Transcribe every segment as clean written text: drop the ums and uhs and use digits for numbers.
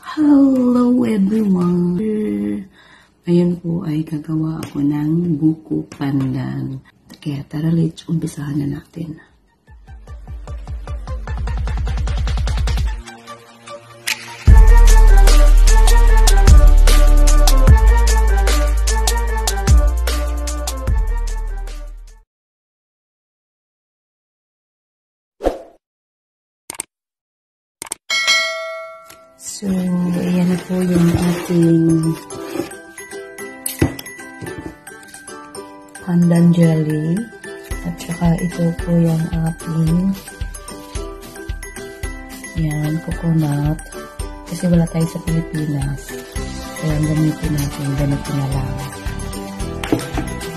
Hello everyone! Ngayon po ay gagawa ako ng buko pandan. Kaya tara, let's umpisahan na natin. So, ayan na po yung ating pandan jelly. At saka ito po yung ating coconut. Kasi wala tayo sa Pilipinas. Kaya ang gamitin natin, ganito na lang.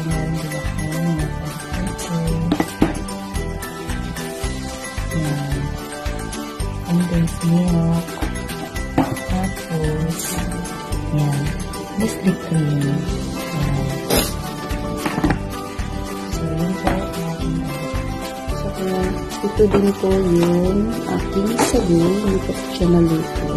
Meron din ako na condensed milk. Tapos, yan, biscuit cream. Yan. So, yun po aking so, ito din po yung aking sabi. Hindi po siya naluto.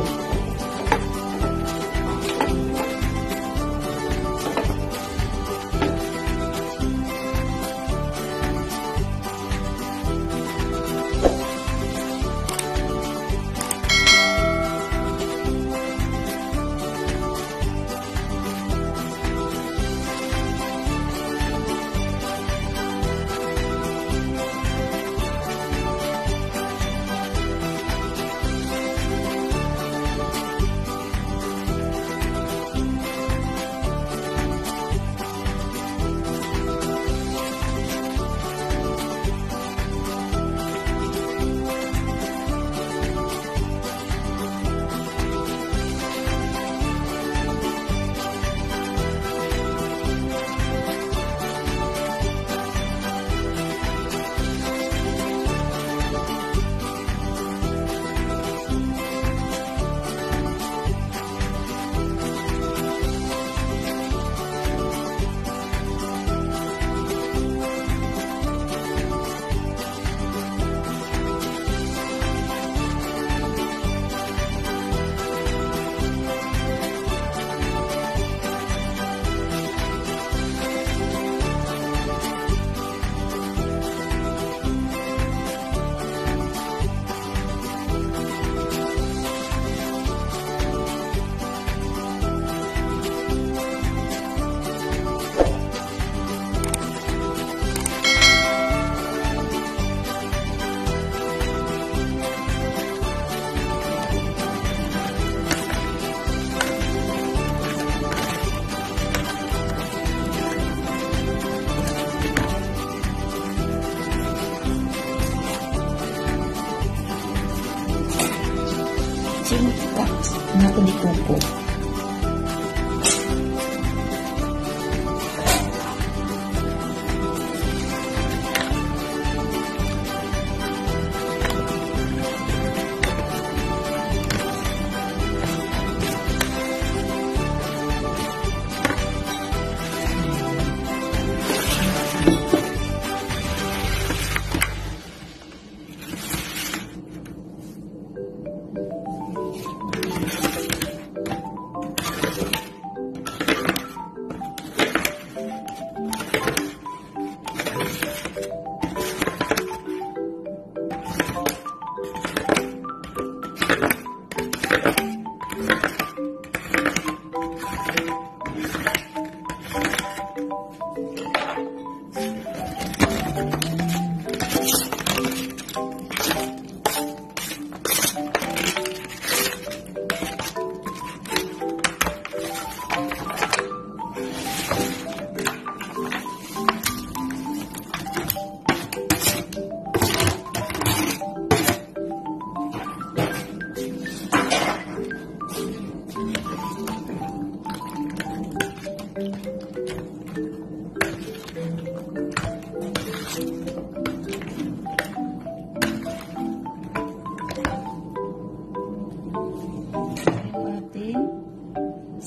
Nato di kuko.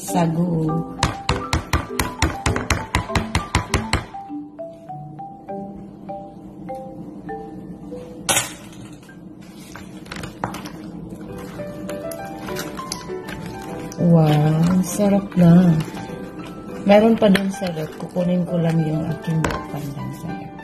Sago. Wow, sarap na. Meron pa din sa rep. Kukunin ko lang yung aking buko pandan sa rep.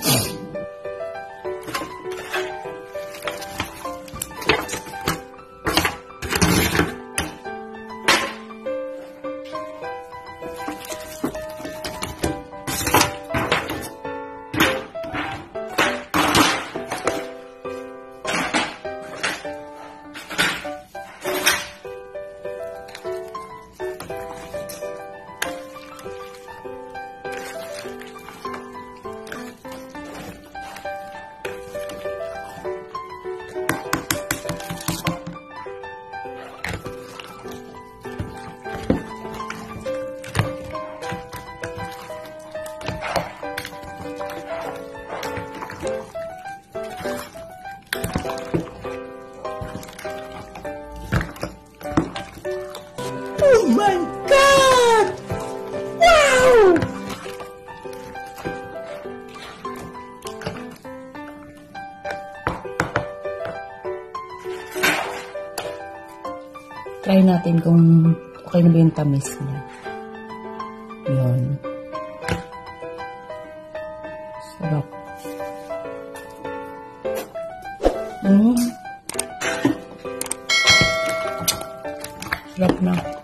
Oh my God! Wow! Try natin kung okay na ba yung tamis niya. Yun. Sarap. Sarap na.